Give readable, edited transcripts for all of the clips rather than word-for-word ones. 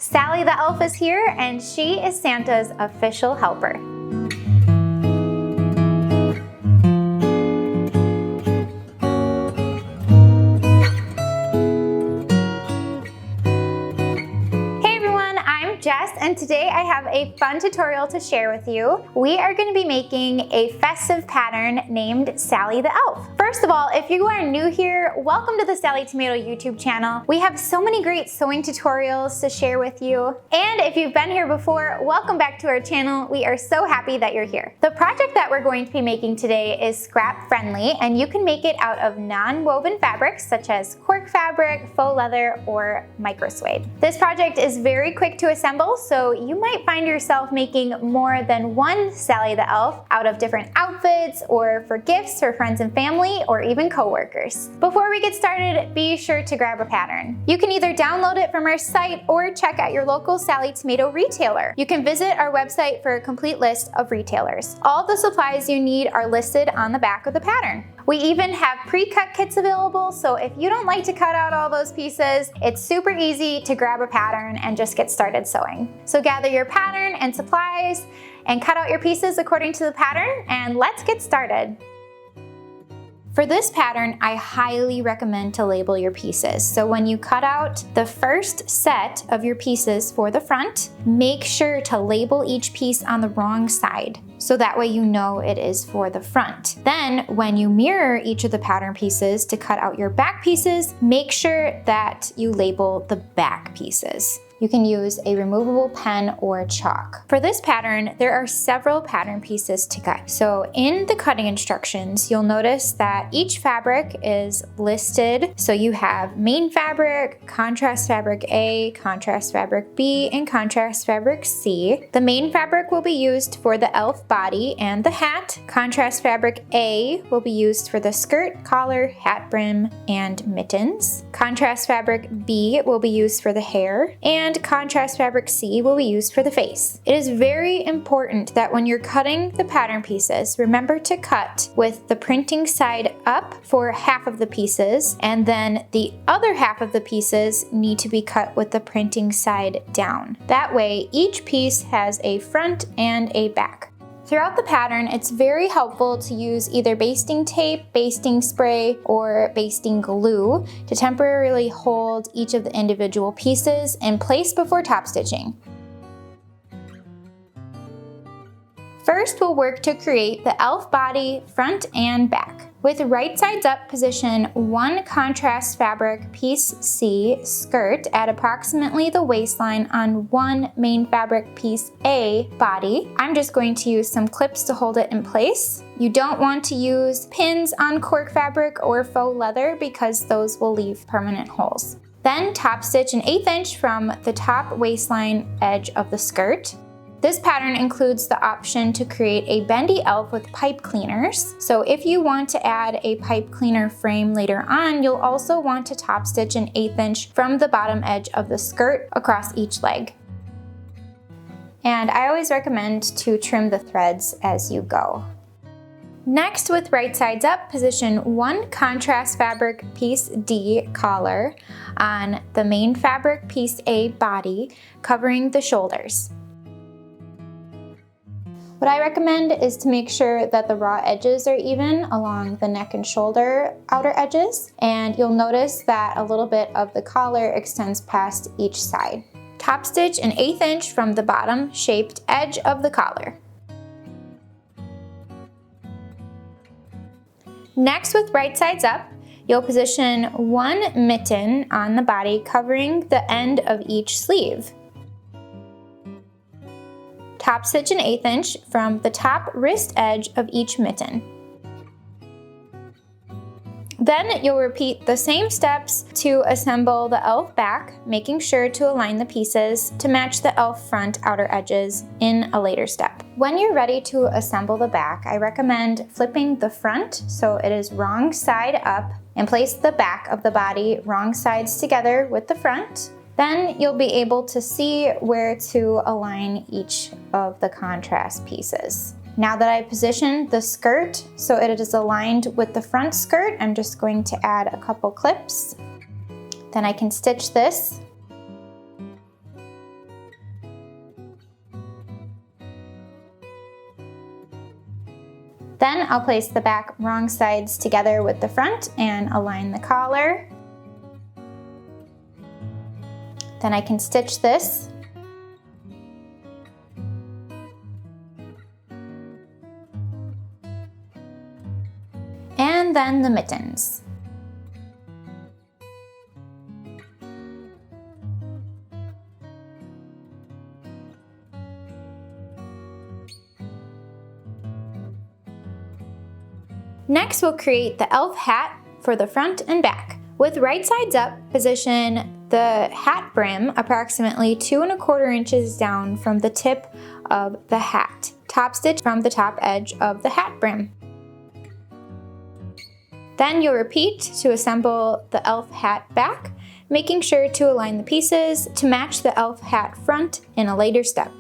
Sallie the Elf is here, and she is Santa's official helper. Jess, and today I have a fun tutorial to share with you. We are going to be making a festive pattern named Sallie the Elf. First of all, if you are new here, welcome to the Sallie Tomato YouTube channel. We have so many great sewing tutorials to share with you. And if you've been here before, welcome back to our channel. We are so happy that you're here. The project that we're going to be making today is scrap friendly, and you can make it out of non-woven fabrics such as cork fabric, faux leather, or microsuede. This project is very quick to assemble, so you might find yourself making more than one Sallie the Elf out of different outfits or for gifts for friends and family or even co-workers. Before we get started, be sure to grab a pattern. You can either download it from our site or check out your local Sallie Tomato retailer. You can visit our website for a complete list of retailers. All the supplies you need are listed on the back of the pattern. We even have pre-cut kits available, so if you don't like to cut out all those pieces, it's super easy to grab a pattern and just get started sewing. So gather your pattern and supplies and cut out your pieces according to the pattern, and let's get started. For this pattern, I highly recommend to label your pieces. So when you cut out the first set of your pieces for the front, make sure to label each piece on the wrong side, so that way you know it is for the front. Then when you mirror each of the pattern pieces to cut out your back pieces, make sure that you label the back pieces. You can use a removable pen or chalk. For this pattern, there are several pattern pieces to cut. So in the cutting instructions, you'll notice that each fabric is listed. So you have main fabric, contrast fabric A, contrast fabric B, and contrast fabric C. The main fabric will be used for the elf body and the hat. Contrast fabric A will be used for the skirt, collar, hat brim, and mittens. Contrast fabric B will be used for the hair, and contrast fabric C will be used for the face. It is very important that when you're cutting the pattern pieces, remember to cut with the printing side up for half of the pieces, and then the other half of the pieces need to be cut with the printing side down. That way, each piece has a front and a back. Throughout the pattern, it's very helpful to use either basting tape, basting spray, or basting glue to temporarily hold each of the individual pieces in place before top stitching. First, we'll work to create the elf body, front and back. With right sides up, position one contrast fabric piece C skirt at approximately the waistline on one main fabric piece A body. I'm just going to use some clips to hold it in place. You don't want to use pins on cork fabric or faux leather because those will leave permanent holes. Then top stitch an 1/8 inch from the top waistline edge of the skirt. This pattern includes the option to create a bendy elf with pipe cleaners. So if you want to add a pipe cleaner frame later on, you'll also want to top stitch an 1/8 inch from the bottom edge of the skirt across each leg. And I always recommend to trim the threads as you go. Next, with right sides up, position one contrast fabric piece D collar on the main fabric piece A body, covering the shoulders. What I recommend is to make sure that the raw edges are even along the neck and shoulder outer edges, and you'll notice that a little bit of the collar extends past each side. Top stitch an 1/8 inch from the bottom shaped edge of the collar. Next, with right sides up, you'll position one mitten on the body covering the end of each sleeve. Top stitch an 1/8 inch from the top wrist edge of each mitten. Then you'll repeat the same steps to assemble the elf back, making sure to align the pieces to match the elf front outer edges in a later step. When you're ready to assemble the back, I recommend flipping the front so it is wrong side up, and place the back of the body wrong sides together with the front. Then you'll be able to see where to align each of the contrast pieces. Now that I've positioned the skirt so it is aligned with the front skirt, I'm just going to add a couple clips. Then I can stitch this. Then I'll place the back wrong sides together with the front and align the collar. Then I can stitch this. And then the mittens. Next, we'll create the elf hat for the front and back. With right sides up, position the hat brim approximately 2 1/4 inches down from the tip of the hat. Top stitch from the top edge of the hat brim. Then you'll repeat to assemble the elf hat back, making sure to align the pieces to match the elf hat front in a later step.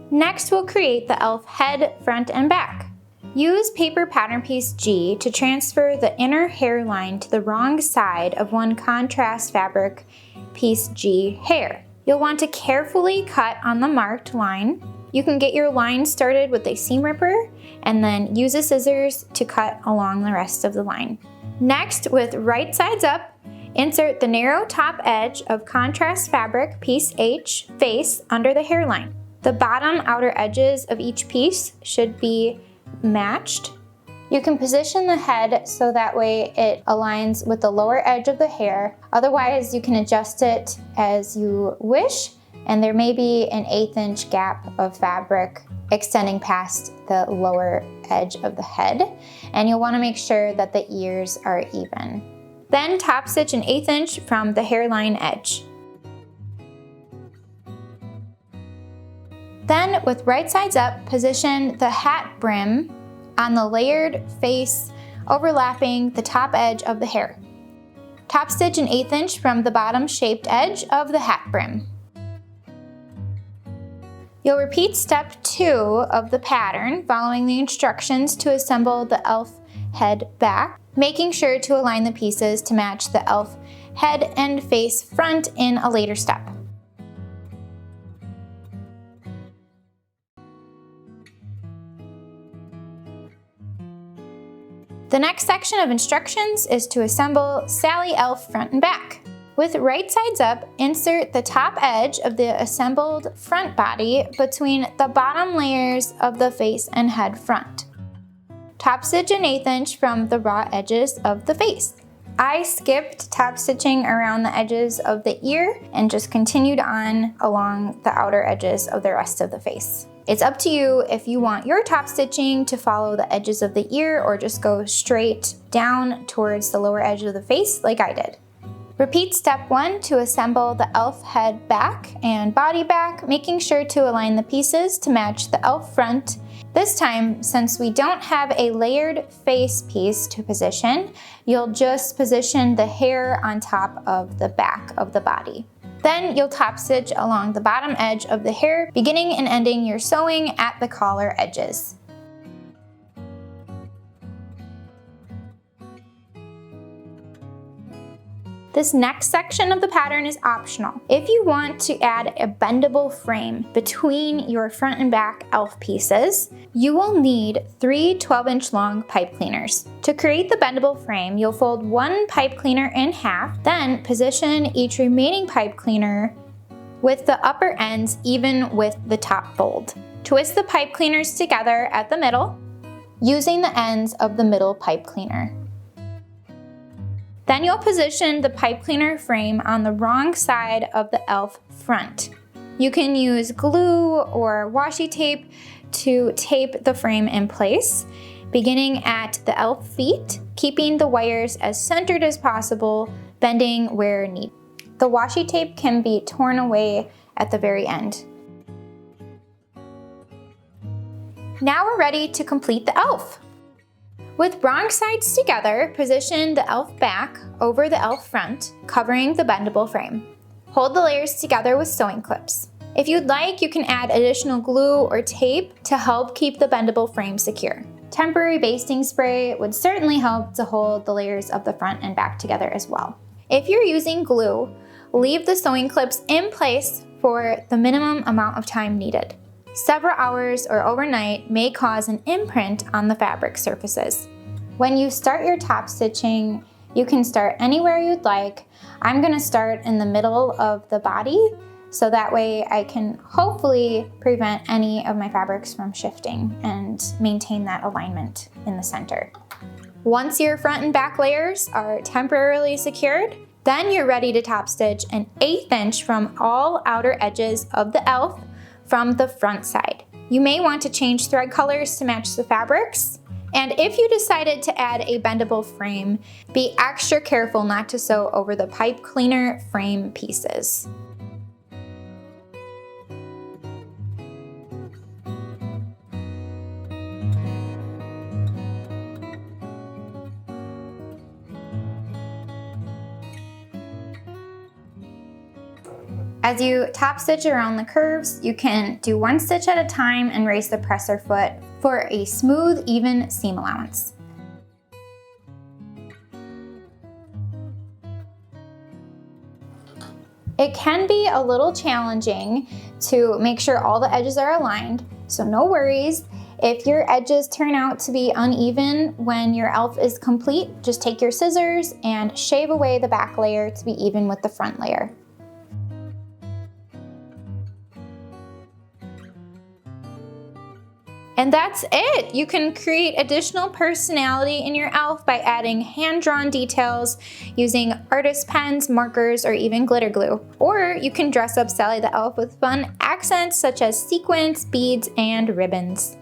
Next, we'll create the elf head front and back. Use paper pattern piece G to transfer the inner hairline to the wrong side of one contrast fabric piece G hair. You'll want to carefully cut on the marked line. You can get your line started with a seam ripper and then use the scissors to cut along the rest of the line. Next, with right sides up, insert the narrow top edge of contrast fabric piece H face under the hairline. The bottom outer edges of each piece should be matched. You can position the head so that way it aligns with the lower edge of the hair. Otherwise, you can adjust it as you wish, and there may be an 1/8 inch gap of fabric extending past the lower edge of the head, and you'll want to make sure that the ears are even. Then top stitch an 1/8 inch from the hairline edge. Then, with right sides up, position the hat brim on the layered face overlapping the top edge of the hair. Top stitch an 1/8 inch from the bottom shaped edge of the hat brim. You'll repeat step 2 of the pattern, following the instructions to assemble the elf head back, making sure to align the pieces to match the elf head and face front in a later step. The next section of instructions is to assemble Sallie Elf front and back. With right sides up, insert the top edge of the assembled front body between the bottom layers of the face and head front. Top stitch an 1/8 inch from the raw edges of the face. I skipped top stitching around the edges of the ear and just continued on along the outer edges of the rest of the face. It's up to you if you want your top stitching to follow the edges of the ear or just go straight down towards the lower edge of the face like I did. Repeat step 1 to assemble the elf head back and body back, making sure to align the pieces to match the elf front. This time, since we don't have a layered face piece to position, you'll just position the hair on top of the back of the body. Then you'll top stitch along the bottom edge of the hair, beginning and ending your sewing at the collar edges. This next section of the pattern is optional. If you want to add a bendable frame between your front and back elf pieces, you will need 3 12-inch long pipe cleaners. To create the bendable frame, you'll fold one pipe cleaner in half, then position each remaining pipe cleaner with the upper ends even with the top fold. Twist the pipe cleaners together at the middle, using the ends of the middle pipe cleaner. Then you'll position the pipe cleaner frame on the wrong side of the elf front. You can use glue or washi tape to tape the frame in place, beginning at the elf feet, keeping the wires as centered as possible, bending where needed. The washi tape can be torn away at the very end. Now we're ready to complete the elf. With wrong sides together, position the elf back over the elf front, covering the bendable frame. Hold the layers together with sewing clips. If you'd like, you can add additional glue or tape to help keep the bendable frame secure. Temporary basting spray would certainly help to hold the layers of the front and back together as well. If you're using glue, leave the sewing clips in place for the minimum amount of time needed. several hours or overnight may cause an imprint on the fabric surfaces. When you start your top stitching, you can start anywhere you'd like. I'm gonna start in the middle of the body, so that way I can hopefully prevent any of my fabrics from shifting and maintain that alignment in the center. Once your front and back layers are temporarily secured, then you're ready to top stitch an 1/8 inch from all outer edges of the elf from the front side. You may want to change thread colors to match the fabrics. And if you decided to add a bendable frame, be extra careful not to sew over the pipe cleaner frame pieces. As you top stitch around the curves, you can do 1 stitch at a time and raise the presser foot for a smooth, even seam allowance. It can be a little challenging to make sure all the edges are aligned, so no worries. If your edges turn out to be uneven when your elf is complete, just take your scissors and shave away the back layer to be even with the front layer. And that's it! You can create additional personality in your elf by adding hand-drawn details using artist pens, markers, or even glitter glue. Or you can dress up Sallie the Elf with fun accents such as sequins, beads, and ribbons.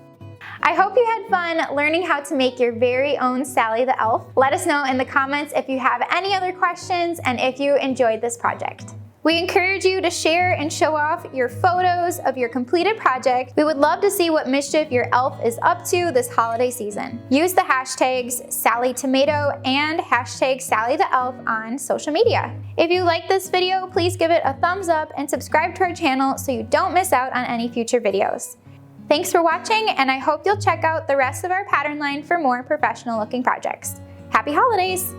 I hope you had fun learning how to make your very own Sallie the Elf. Let us know in the comments if you have any other questions and if you enjoyed this project. We encourage you to share and show off your photos of your completed project. We would love to see what mischief your elf is up to this holiday season. Use the hashtags Sallie Tomato and hashtag Sallie the Elf on social media. If you like this video, please give it a thumbs up and subscribe to our channel so you don't miss out on any future videos. Thanks for watching, and I hope you'll check out the rest of our pattern line for more professional looking projects. Happy holidays!